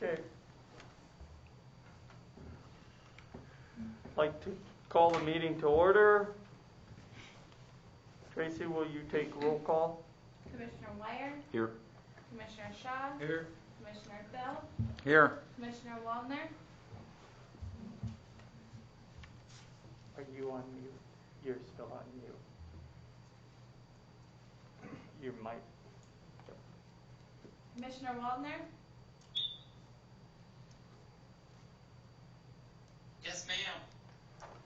Okay. Like to call the meeting to order. Tracy, will you take roll call? Commissioner Wire? Here. Commissioner Shaw? Here. Commissioner Thill? Here. Commissioner Waldner? Are you on mute? You're still on mute. You might. Commissioner Waldner? Yes, ma'am.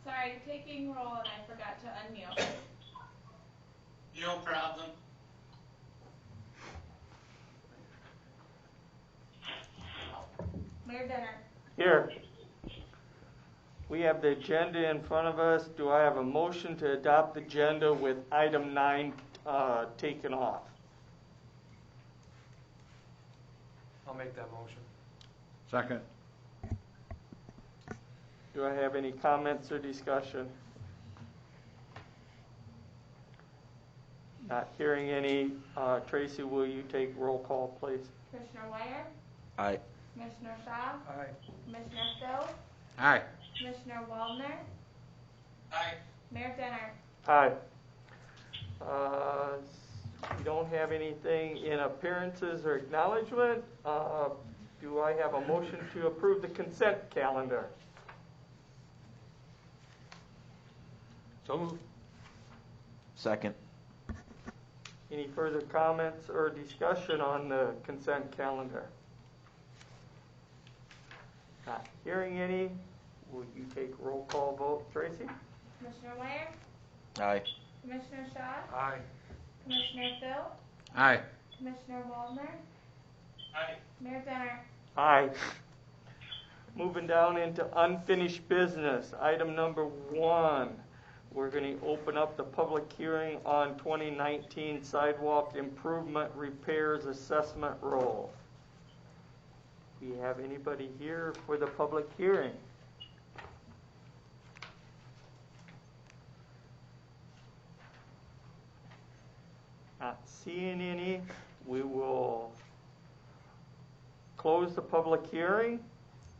Sorry, taking roll and I forgot to unmute. No problem. Mayor Denner? Here. We have the agenda in front of us. Do I have a motion to adopt the agenda with item 9 taken off? I'll make that motion. Second. Do I have any comments or discussion? Not hearing any. Tracy, will you take roll call, please? Commissioner Wire? Aye. Commissioner Shaw? Aye. Commissioner Thill? Aye. Commissioner Waldner? Aye. Mayor Denner? Aye. We don't have anything in appearances or acknowledgement. Do I have a motion to approve the consent calendar? So moved. Second. Any further comments or discussion on the consent calendar? Not hearing any. Will you take roll call vote, Tracy? Commissioner Wire? Aye. Commissioner Shaw? Aye. Commissioner Thill? Aye. Commissioner Waldner? Aye. Mayor Denner? Aye. Moving down into unfinished business. Item number 1. We're going to open up the public hearing on 2019 sidewalk improvement repairs assessment roll. Do we have anybody here for the public hearing? Not seeing any. We will close the public hearing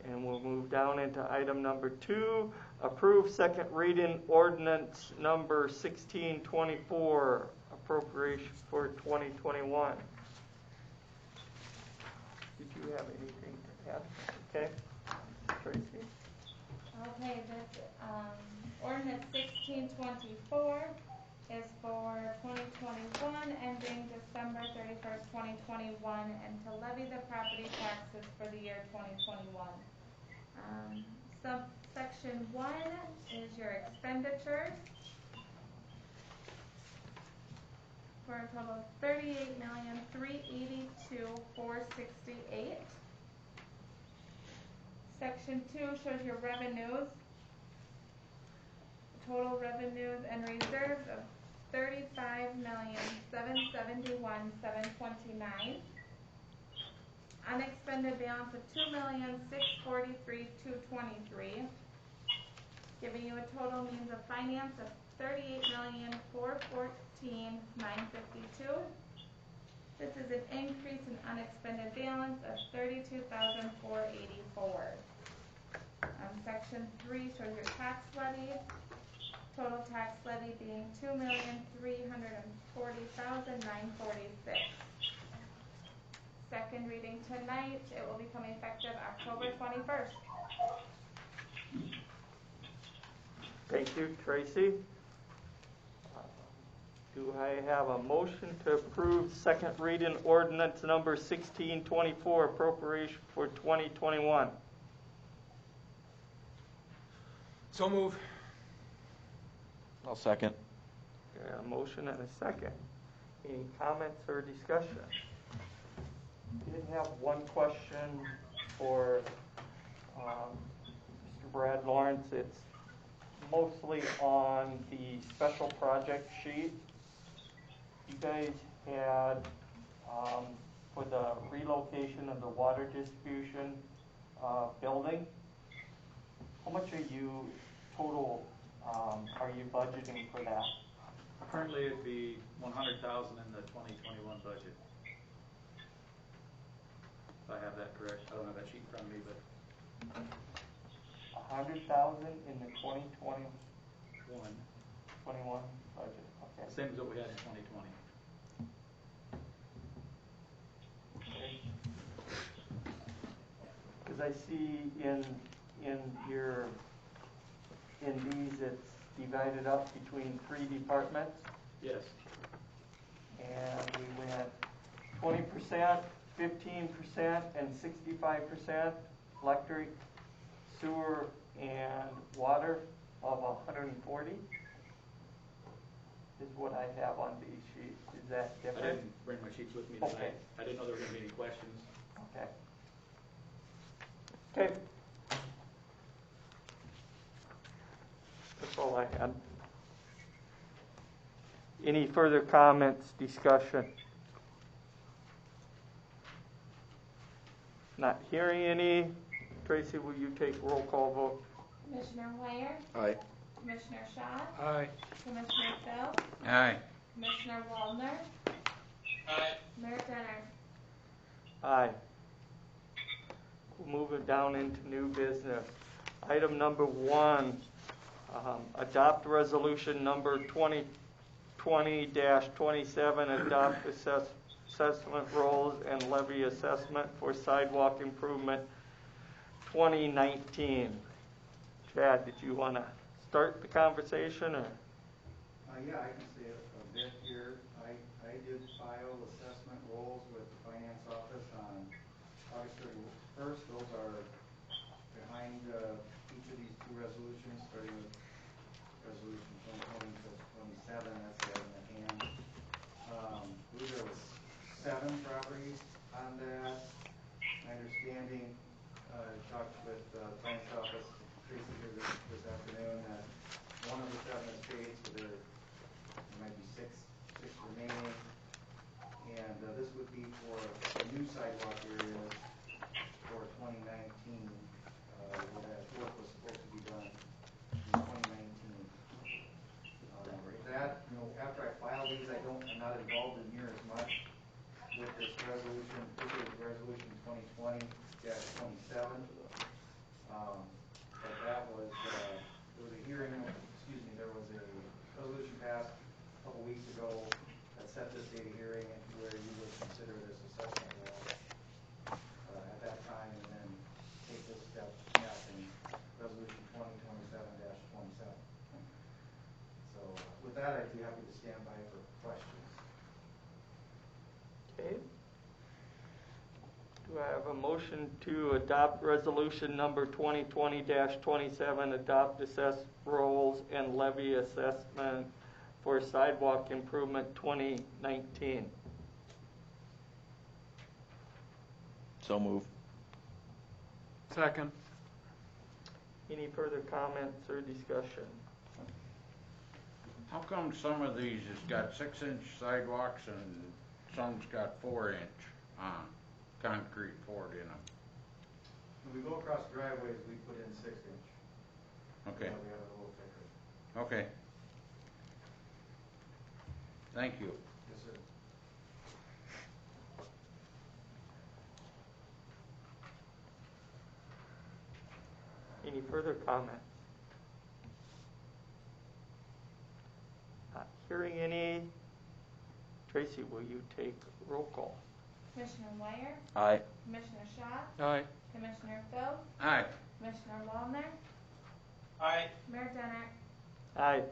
and we'll move down into item number 2. Approve second reading ordinance number 1624, appropriation for 2021. Did you have anything to add? Okay. Tracy? Okay, this ordinance 1624 is for 2021 ending December 31st, 2021, and to levy the property taxes for the year 2021. Subsection 1 is your expenditures for a total of $38,382,468. Section 2 shows your revenues. Total revenues and reserves of $35,771,729. Unexpended balance of $2,643,223, giving you a total means of finance of $38,414,952. This is an increase in unexpended balance of $32,484. Section 3 shows your tax levy. Total tax levy being $2,340,946. Second reading tonight. It will become effective October 21st. Thank you, Tracy. Do I have a motion to approve second reading ordinance number 1624, appropriation for 2021? So moved. I'll second. A motion and a second. Any comments or discussion? I did have one question for Mr. Brad Lawrence. It's mostly on the special project sheet. You guys had, for the relocation of the water distribution building, how much are you total, are you budgeting for that? Currently, it'd be $100,000 in the 2021 budget. if I have that correct. I don't have that sheet in front of me, but 100,000 in the 2020, one, 21 budget, okay. same as what we had in 2020. Because I see in your, in these, it's divided up between 3 departments, Yes. and we went 20%, 15%, and 65% electric, sewer, and water of 140 is what I have on these sheets. Is that I different? didn't bring my sheets with me tonight. Okay. I didn't know there were going to be any questions. Okay. Okay. That's all I had. Any further comments, discussion? Not hearing any. Tracy, will you take roll call vote? Commissioner Ware, Aye. Commissioner Shaw, Aye. Commissioner Phil, Aye. Commissioner Waldner, Aye. Mayor Denner. Aye. We'll move it down into new business. Item number 1, adopt resolution number 2020-27, adopt assessment rolls and levy assessment for sidewalk improvement 2019. Chad, did you want to start the conversation, or? Yeah, I can say a bit here. I did file assessment rolls with the finance office on August 31st. Those are behind each of these 2 resolutions, starting with resolution 2020-27. That's the item at hand. I believe there was 7 properties on that. My understanding, talked with the finance office, Tracy, here this afternoon, that one of the 7 is paid, so there might be six remaining. And this would be for the new sidewalk areas for 2019. That work was supposed to be done in 2019. That, after I file these, I'm not involved in here as much with this resolution, particularly resolution 2020-27. But that was, there was a hearing, there was a resolution passed a couple weeks ago that set this date of hearing where you would consider this assessment law at that time, and then take this step passing resolution 2027-27. So with that, I'd be happy to stand by for questions. Okay. Do I have a motion to adopt resolution number 2020-27, adopt assess rolls and levy assessment for sidewalk improvement 2019? So move. Second. Any further comments or discussion? How come some of these has got 6-inch sidewalks and some's got 4-inch concrete poured in them? When we go across driveways, we put in 6-inch. Okay. We have it a little thicker. Okay. Thank you. Yes, sir. Any further comments? Not hearing any. Tracy, will you take roll call? Commissioner Ware, Aye. Commissioner Shaw, Aye. Commissioner Phil, Aye. Commissioner Waldner, Aye. Mayor Denner. Aye.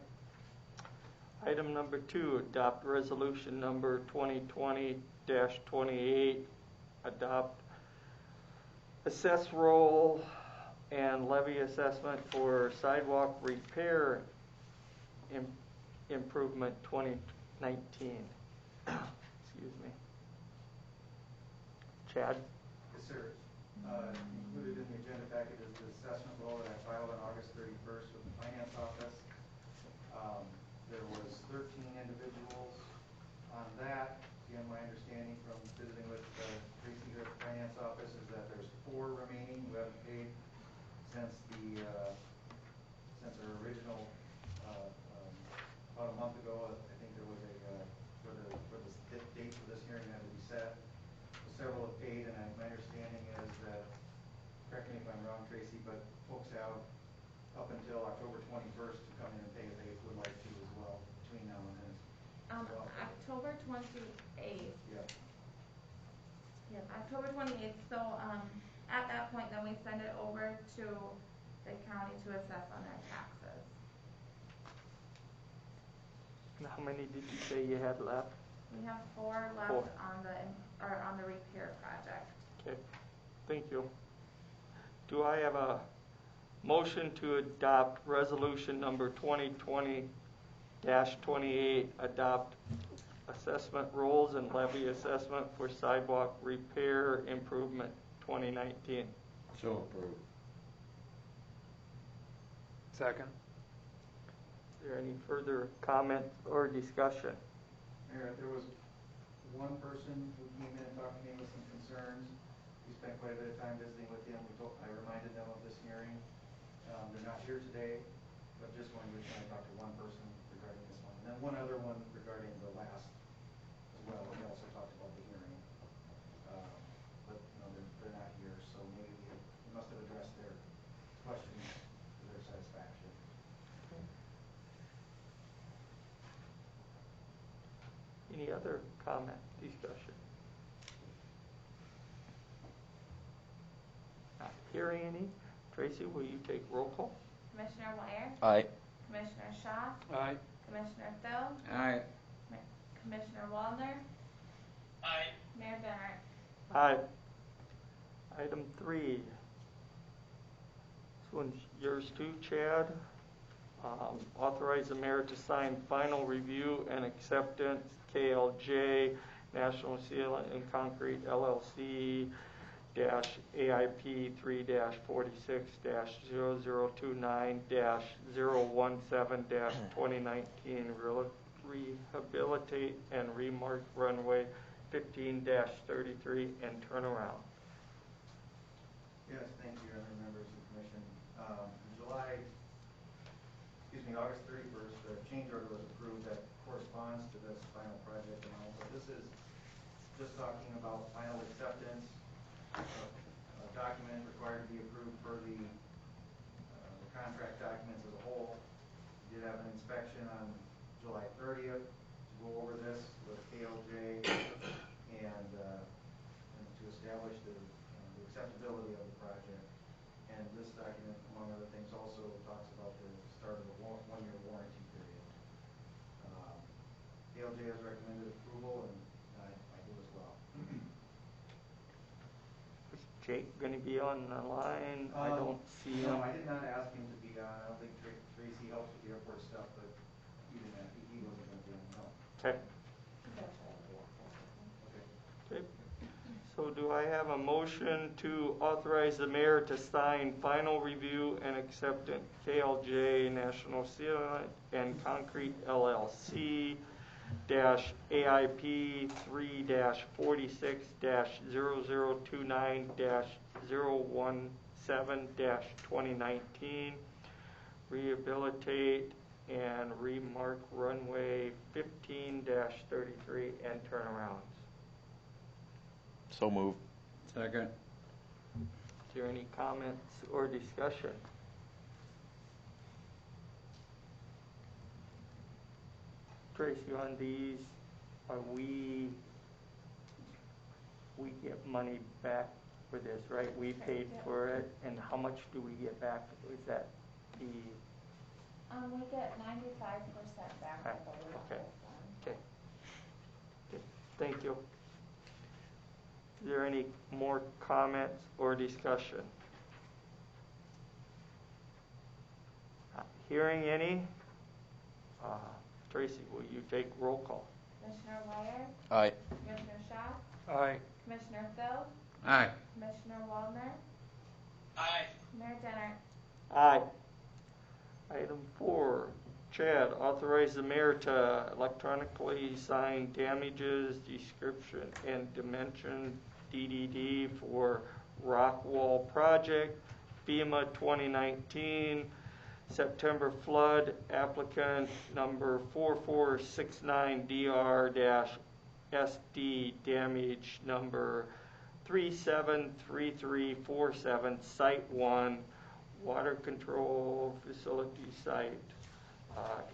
Item number 2, adopt resolution number 2020-28, adopt assess roll and levy assessment for sidewalk repair improvement 2019. Excuse me. Chad? Yes, sir. Included in the agenda packet is the assessment roll that I filed on August 31st with the finance office. There was 13 individuals on that. Again, my understanding from visiting with Tracy here at the finance office is that there's 4 remaining who haven't paid since our original about a month ago. I think there was where the date for this hearing had to be set. Several have paid, and my understanding Tracy, but folks have up until October 21st to come in and pay if they would like to as well, between now and then. Well, October 28th. Yeah. Yep, October 28th, so, at that point, then we send it over to the county to assess on their taxes. And how many did you say you had left? We have 4 left Four. on the repair project. Okay, thank you. Do I have a motion to adopt resolution number 2020-28, adopt assessment rules and levy assessment for sidewalk repair improvement 2019? So approved. Second. Is there any further comment or discussion? Mayor, there was one person who came in and talked to me with some concerns. We spent quite a bit of time visiting with him. I reminded them of this hearing. They're not here today, but just wanted to talk to one person regarding this one. And then one other one regarding the last as well. We also talked about the hearing. But no, they're not here, so maybe we must have addressed their questions to their satisfaction. Any other comment, discussion? Not hearing any. Tracy, will you take roll call? Commissioner Wire, Aye. Commissioner Shaw, Aye. Commissioner Thill, Aye. Commissioner Wallner, Aye. Mayor Denner. Aye. Item 3. This one's yours too, Chad. Authorize the mayor to sign final review and acceptance, KLJ, National Seal and Concrete LLC, AIP 3-46-0029-017-2019, rehabilitate and remark runway 15-33 and turnaround. Yes, thank you, other members of the commission. August 31st, the change order was approved that corresponds to this final project amount. But this is just talking about final acceptance of a document required to be approved for the contract documents as a whole. We did have an inspection on July 30th to go over this with KLJ and to establish the acceptability of the project. And this document, among other things, also talks about the start of a one-year warranty period. KLJ has recommended approval, and I do as well. Is Jake going to be on the line? I don't see him. No, I did not ask him to be on. I don't think Tracy helps with the airport stuff, but he wasn't going to be on. No. Okay. Okay. So do I have a motion to authorize the mayor to sign final review and acceptance, KLJ National Seal and Concrete LLC, AIP 3-46-0029-017-2019, rehabilitate and remark runway 15-33 and turnarounds? So moved. Second. Is there any comments or discussion? Tracy, on these, are we get money back for this, right? We paid for it, and how much do we get back? Is that the... We get 95% back, I believe. Okay. Okay. Thank you. Is there any more comments or discussion? Not hearing any. Tracy, will you take roll call? Commissioner Wire, Aye. Commissioner Shaw, Aye. Commissioner Thill, Aye. Commissioner Wallner, Aye. Mayor Denner. Aye. Item 4, Chad, authorize the mayor to electronically sign damages, description, and dimension DDD for rock wall project, FEMA 2019, September flood, applicant number 4469DR-SD, damage number 373347, Site 1, Water Control Facility Site,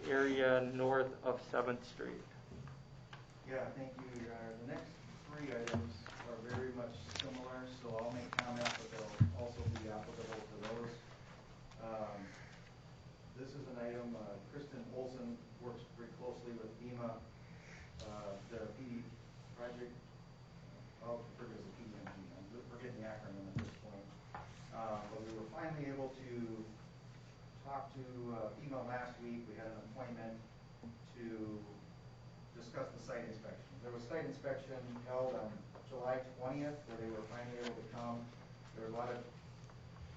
area north of 7th Street. Yeah, thank you, Your Honor. The next three items are very much similar, so I'll make comments, but they'll also be applicable to those. This is an item, Kristen Olson works very closely with FEMA, the PD project, I'll refer to it as a PDMG, I'm forgetting the acronym at this point. But we were finally able to talk to FEMA last week. We had an appointment to discuss the site inspection. There was site inspection held on July 20th where they were finally able to come. There were a lot of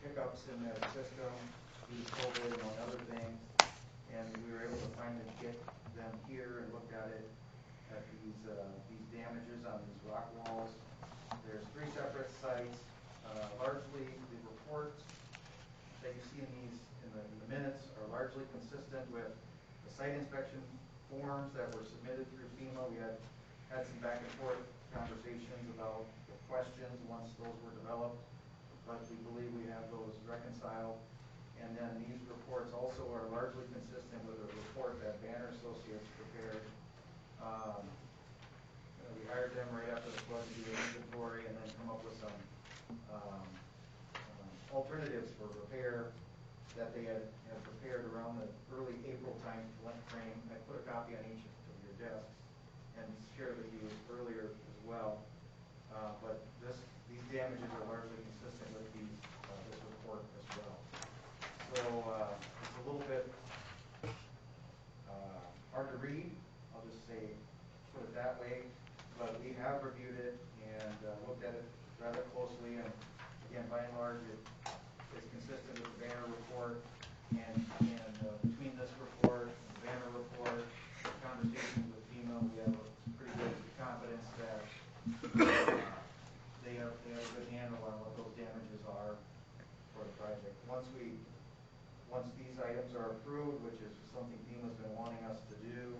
hiccups in their system due to COVID, among other things, and we were able to finally get them here and look at it, at these damages on these rock walls. There's three separate sites. Largely, the reports that you see in the minutes are largely consistent with the site inspection forms that were submitted through FEMA. We had some back and forth conversations about the questions once those were developed, but we believe we have those reconciled. And then these reports also are largely consistent with a report that Banner Associates prepared. We hired them right after the flood to do an inventory and then come up with some alternatives for repair that they had prepared around the early April time frame. I put a copy on each of your desks and shared with you earlier as well. But these damages are largely consistent with this report as well. So it's a little bit hard to read, I'll just say, put it that way. But we have reviewed it and looked at it rather closely, and again, by and large, it's consistent with the Banner report. And between this report and the Banner report, conversations with FEMA, we have a pretty good confidence that they have a good handle on what those damages are for the project. Once these items are approved, which is something FEMA's been wanting us to do,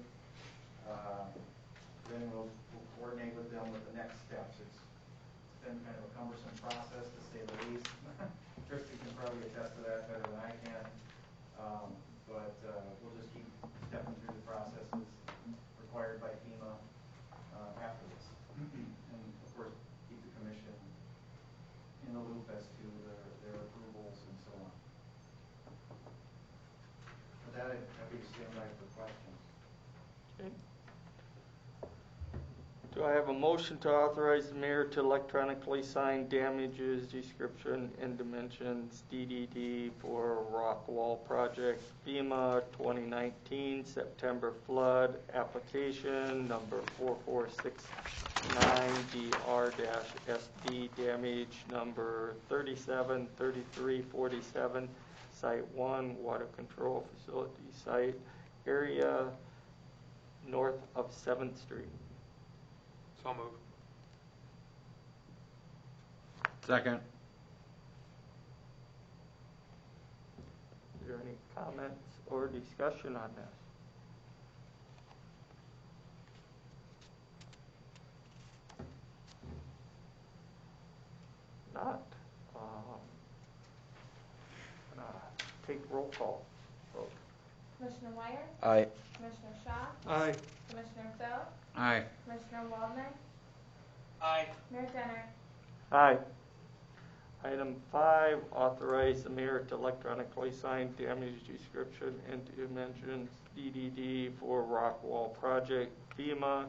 then we'll coordinate with them with the next steps. It's been kind of a cumbersome process, to say the least. Christy can probably attest to that better than I can. But we'll just keep stepping through the processes required by FEMA after this. And of course, keep the commission in the loop as to their approvals and so on. With that, I'd be stand by for questions. Okay. Do I have a motion to authorize the mayor to electronically sign damages, description, and dimensions, DDD, for rock wall project, FEMA 2019 September flood application number 4469DR-SD, damage number 373347, Site 1, Water Control Facility Site, area north of 7th Street. So moved. Second. Is there any comments or discussion on this? Not. Take roll call. Vote. Commissioner Wire? Aye. Commissioner Shaw? Aye. Commissioner Phil? Aye. Commissioner Waldner? Aye. Mayor Denner? Aye. Item 5, authorize the mayor to electronically sign damage description and dimensions, DDD, for rock wall project, FEMA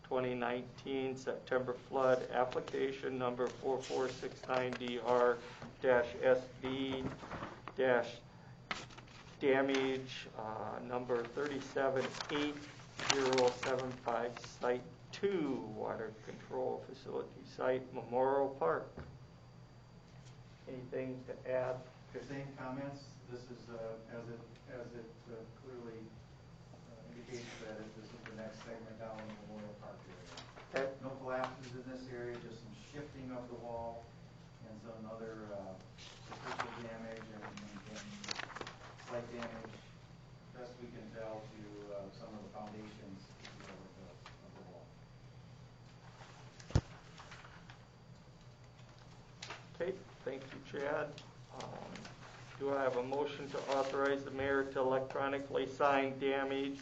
2019 September flood application number 4469DR-SB- damage number 378075, Site 2, Water Control Facility Site, Memorial Park. Anything to add? The same comments. This is, as it clearly indicates that this is the next segment down in the Memorial Park area. Okay. No collapses in this area, just some shifting of the wall and some other superficial damage and slight damage, best we can tell, to some of the foundations of the wall. Okay, thank you, Chad. Do I have a motion to authorize the mayor to electronically sign damage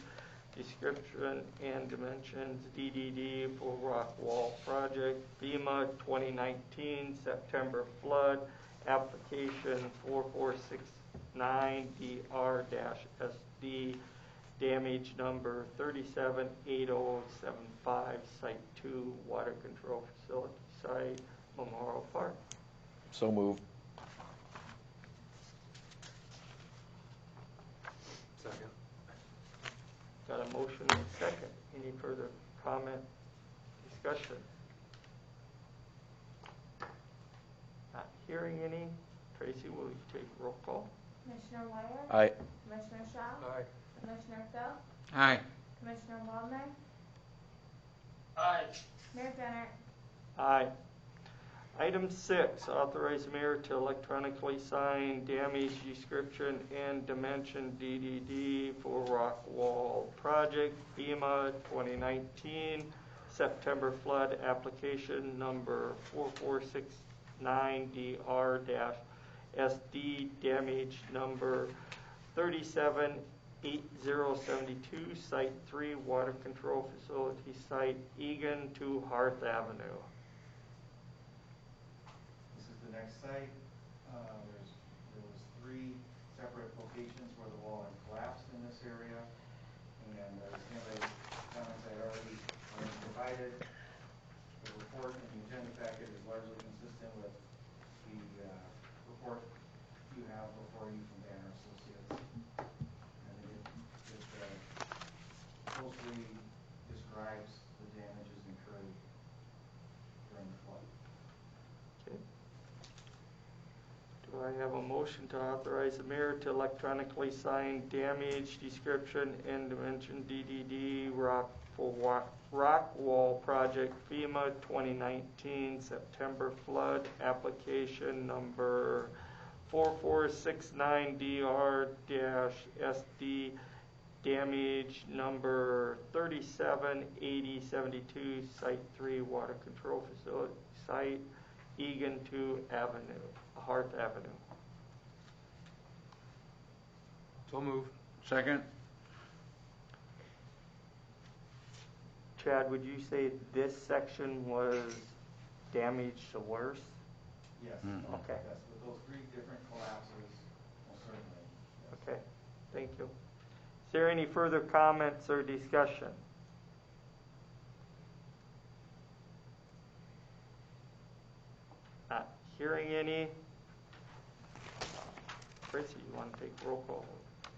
description and dimensions DDD for rock wall project FEMA 2019 September flood application 4469DR-SD damage number 378075 site 2 water control facility site Memorial Park. So moved. Second. Got a motion and a second. Any further comment, discussion? Not hearing any. Tracy, will you take roll call? Commissioner Wire? Aye. Commissioner Shaw? Aye. Commissioner Phil? Aye. Commissioner Waldner? Aye. Mayor Denner? Aye. Item 6, authorize mayor to electronically sign damage description and dimension DDD for rock wall project FEMA 2019 September flood application number 4469DR-SD damage number 378072 site 3 water control facility site Egan to Hearth Avenue. This is the next site. There was 3 separate locations where the wall had collapsed in this area, and the comments I already provided. The report in the agenda packet is largely consistent with the report you have before you from Banner Associates. And it closely describes the damages incurred during the flood. Okay. Do I have a motion to authorize the mayor to electronically sign damage description and dimension DDD rock wall project FEMA 2019 September flood application number 4469DR-SD damage number 378072 site 3 water control facility site Egan 2 Avenue, Hearth Avenue. So moved. Second? Chad, would you say this section was damaged to worse? Yes. Mhm. Okay. Yes, with those 3 different collapses, most certainly. Yes. Okay, thank you. Is there any further comments or discussion? Not hearing any. Tracy, you want to take roll call?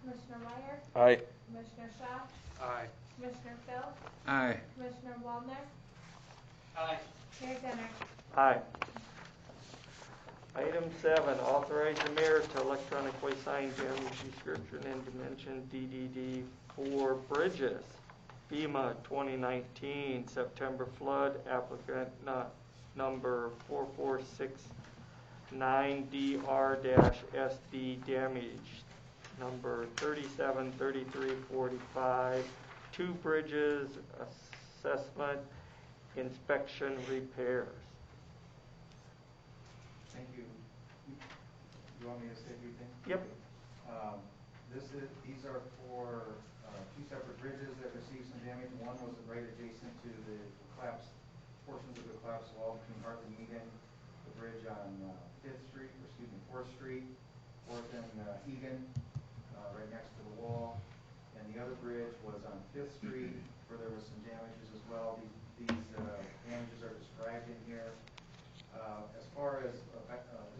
Commissioner Wire? Aye. Commissioner Shaw? Aye. Commissioner Phil? Aye. Commissioner Waldner? Aye. Mayor Denner? Aye. Item 7, authorize the mayor to electronically sign damage description and dimension DDD for bridges. FEMA 2019 September flood applicant number 4469DR-SD damage number 373345 2 bridges assessment inspection repairs. Thank you. You want me to say a few things? Yep. These are for 2 separate bridges that received some damage. One was right adjacent to the collapsed portions of the collapsed wall between Hearth and Egan. The bridge on 4th Street, 4th and Egan, right next to the wall. And the other bridge was on 5th Street, where there was some damages as well. These damages are described in here. As far as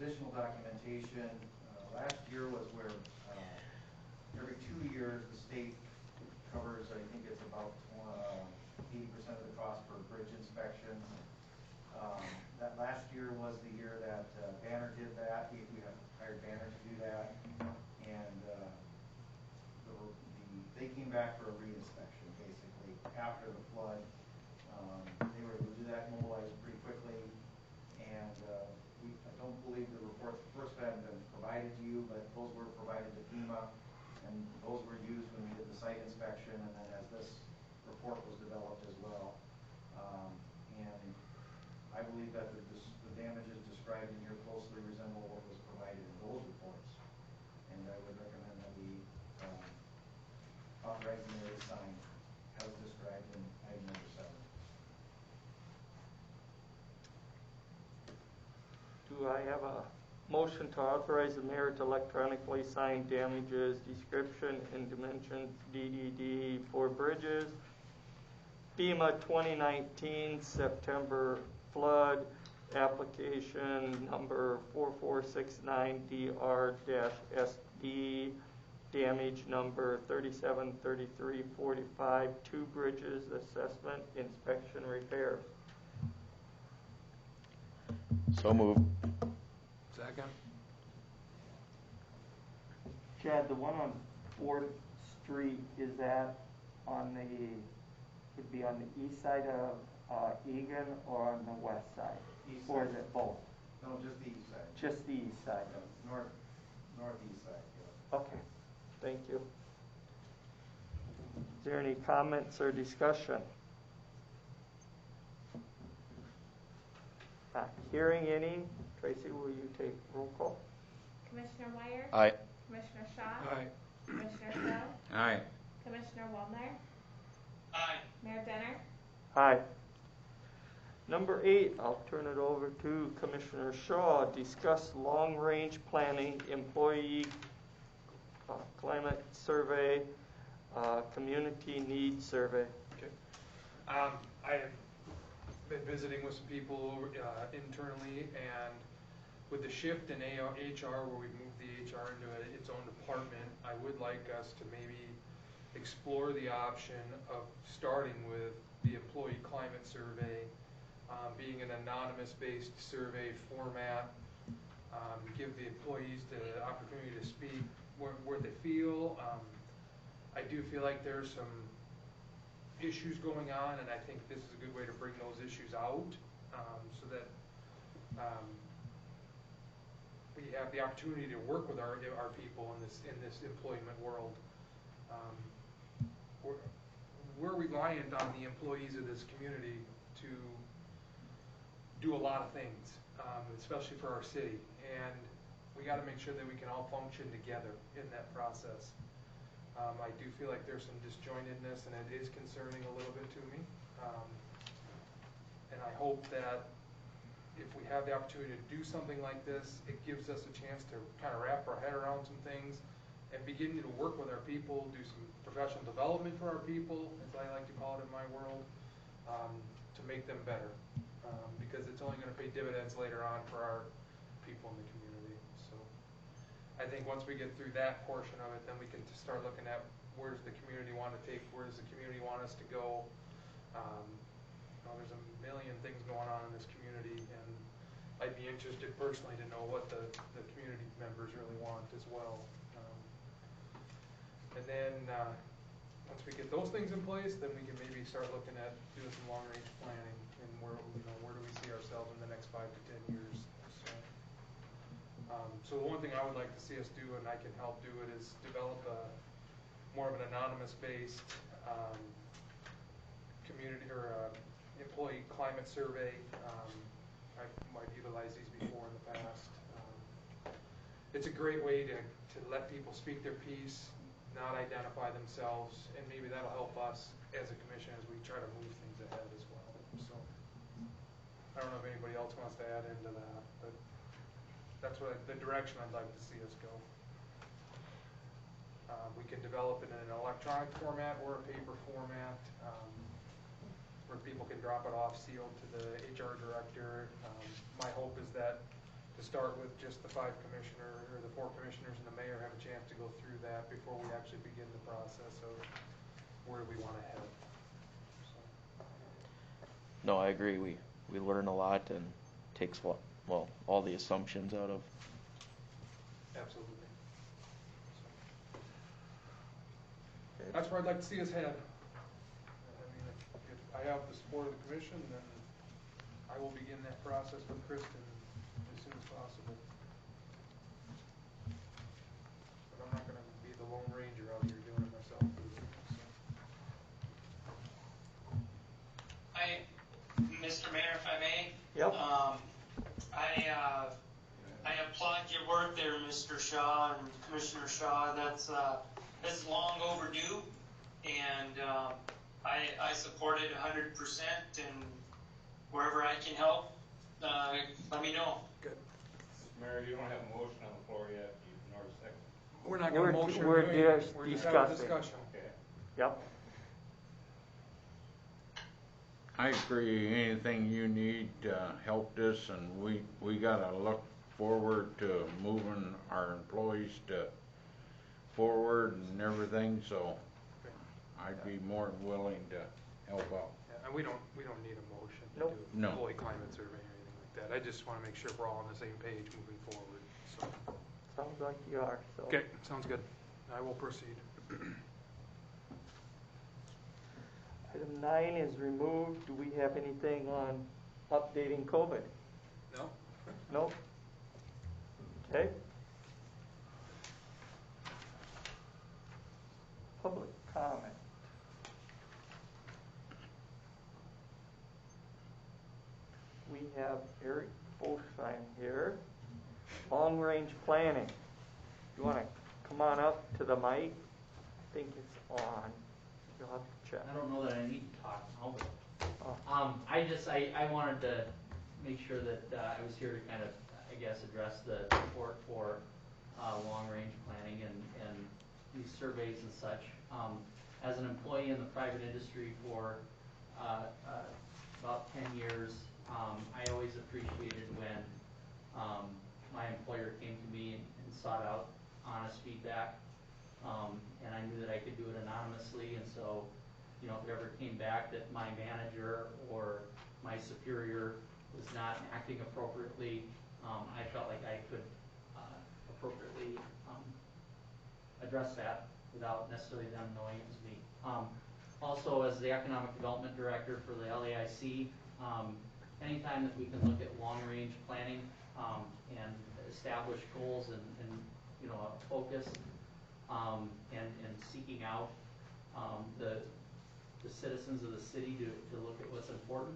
additional documentation, last year was where every 2 years the state covers, I think it's about 80% of the cost for bridge inspections. That last year was the year that Banner did that. We hired Banner to do that. And they came back for a reinspection, basically, after the flood. They were able to do that, mobilize pretty quickly. And I don't believe the reports first hadn't been provided to you, but those were provided to FEMA, and those were used when we did the site inspection, and then as this report was developed as well. And I I believe that the damages described in here closely resemble what was provided in those reports. And I would recommend that we authorize the mayor to sign as described in item number 7. Do I have a motion to authorize the mayor to electronically sign damages, description, and dimensions, DDD, for bridges, FEMA 2019 September flood, application number 4469DR-SD, damage number 373345, 2 bridges, assessment, inspection, repair. So moved. Second. Chad, the one on 4th Street, is that on the, would be on the east side of Egan or on the west side? East Or side. is it both? No, just the east side. Just the east side? Northeast side, yeah. Okay, thank you. Is there any comments or discussion? Not hearing any. Tracy, will you take roll call? Commissioner Meyer, Aye. Commissioner Shaw, Aye. Commissioner Hill, Aye. Commissioner Wallner, Aye. Mayor Denner. Aye. Number 8, I'll turn it over to Commissioner Shaw. Discuss long-range planning, employee climate survey, community needs survey. Okay. I have been visiting with some people internally, and with the shift in HR, where we've moved the HR into its own department, I would like us to maybe explore the option of starting with the employee climate survey, being an anonymous-based survey format, give the employees the opportunity to speak where they feel. I do feel like there's some issues going on, and I think this is a good way to bring those issues out, so that we have the opportunity to work with our people in this employment world. We're reliant on the employees of this community to do a lot of things, especially for our city, and we got to make sure that we can all function together in that process. I do feel like there's some disjointedness, and it is concerning a little bit to me. And I hope that if we have the opportunity to do something like this, it gives us a chance to kind of wrap our head around some things and begin to work with our people, do some professional development for our people, as I like to call it in my world, to make them better. Because it's only going to pay dividends later on for our people in the community. So I think once we get through that portion of it, then we can start looking at where does the community want to take, where does the community want us to go. There's a million things going on in this community, and I'd be interested personally to know what the community members really want as well. And then once we get those things in place, then we can maybe start looking at doing some long-range planning and where do we see ourselves in the next 5 to 10 years. So the one thing I would like to see us do, and I can help do it, is develop more of an anonymous-based community or employee climate survey. I've utilized these before in the past. It's a great way to let people speak their piece, not identify themselves, and maybe that'll help us as a commission as we try to move things ahead as well. So I don't know if anybody else wants to add into that, but that's the direction I'd like to see us go. We can develop it in an electronic format or a paper format, where people can drop it off sealed to the HR director. My hope is that to start with just the 4 commissioners and the mayor have a chance to go through that before we actually begin the process of where we want to head. So. No, I agree. We learn a lot and takes all the assumptions out of. Absolutely. So. That's where I'd like to see us head. I mean, if I have the support of the commission, then I will begin that process with Kristen as soon as possible. But I'm not going to be the Lone Ranger out here doing it myself either. So. Mr. Mayor, if I may, Yep. Yep. I applaud your work there, Mr. Shaw and Commissioner Shaw. That's long overdue, and I support it 100%. And wherever I can help, let me know. Good. Mayor, you don't have a motion on the floor yet, nor a second. We're not gonna motion. we're anything. just We're just having a discussing. discussion. Okay. Yep. I agree, anything you need to help this, and we gotta look forward to moving our employees to forward and everything, so I'd be more than willing to help out. Yeah, and we don't need a motion to Nope. do No. employee climate survey or anything like that. I just wanna make sure we're all on the same page moving forward, so. Sounds like you are, so. Okay, sounds good. I will proceed. Item 9 is removed. Do we have anything on updating COVID? No? Nope. Okay. Public comment. We have Eric Bolsheim here. Long-range planning. You want to come on up to the mic? I think it's on. You'll have to check. I don't know that I need to talk now, but, Oh. I wanted to make sure that, I was here to kind of, I guess, address the support for, long-range planning and these surveys and such. As an employee in the private industry for, about 10 years, I always appreciated when, my employer came to me and sought out honest feedback. And I knew that I could do it anonymously, and so, you know, if it ever came back that my manager or my superior was not acting appropriately, I felt like I could appropriately address that without necessarily them knowing it was me. Also, as the Economic Development Director for the LAIC, anytime that we can look at long-range planning and establish goals and you know, a focus, and seeking out the citizens of the city to look at what's important.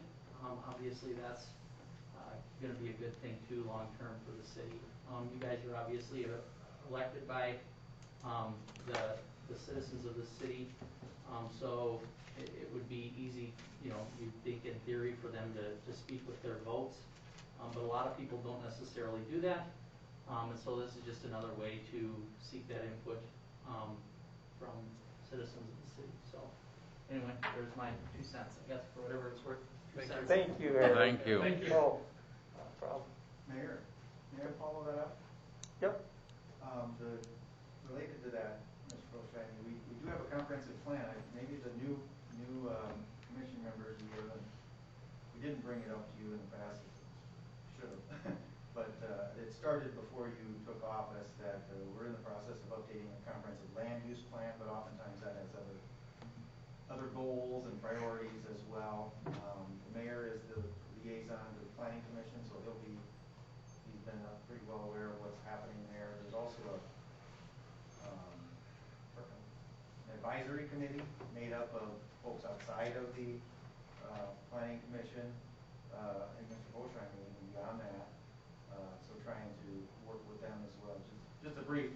Obviously, that's going to be a good thing too, long term for the city. You guys are obviously elected by the citizens of the city, so it would be easy, you know, you'd think in theory for them to speak with their votes, but a lot of people don't necessarily do that. And so this is just another way to seek that input from citizens of the city. So anyway, there's my 2 cents, I guess, for whatever it's worth. Thank you, Eric. Thank you. Thank you. Oh, no problem. Mayor, may I follow that up? Yep. Related to that, Mr. Bolsheim, we do have a comprehensive plan. Maybe the new commission members, we didn't bring it up to you in the past, should have. But it started before you took office that we're in the process of updating a comprehensive land use plan, but oftentimes that has other goals and priorities as well. The mayor is the liaison to the planning commission, so he's been pretty well aware of what's happening there. There's also an advisory committee made up of folks outside of the planning commission, and Mr. Bolsheim is even beyond that. So trying to work with them as well. Just a brief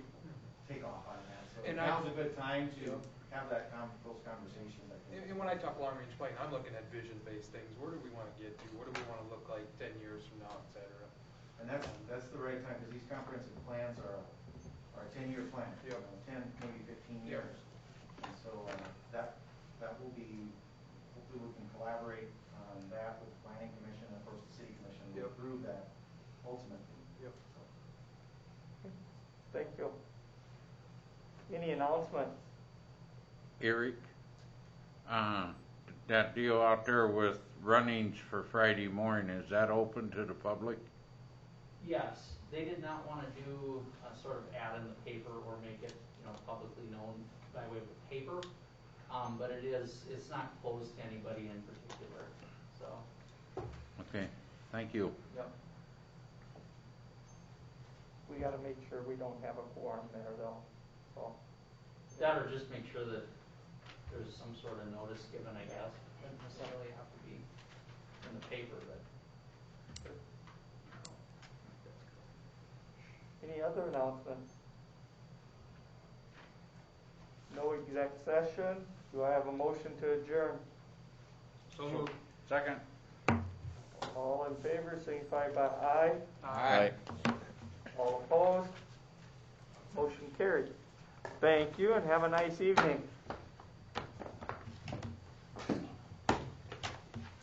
takeoff on that. So And now's a good time to have those conversations, I think. And when I talk long-range planning, I'm looking at vision-based things. Where do we want to get to? What do we want to look like 10 years from now, et cetera? And that's the right time, because these comprehensive plans are a 10-year plan. Yep. 10, maybe 15 years. And so that will be, hopefully we can collaborate on that with the planning commission, and of course the city commission will Yep. approve that ultimately. Yep. Thank you. Any announcements? Eric, that deal out there with runnings for Friday morning, is that open to the public? Yes, they did not want to do a sort of ad in the paper or make it, you know, publicly known by way of a paper. But it's not closed to anybody in particular, so. Okay, thank you. Yep. We got to make sure we don't have a quorum there, though. So, That or just make sure that there's some sort of notice given, I guess. Doesn't necessarily have to be in the paper, but. other announcements? No exec session. Do I have a motion to adjourn? So moved. Second. All in favor, signify by aye. Aye. All opposed? Motion carried. Thank you and have a nice evening.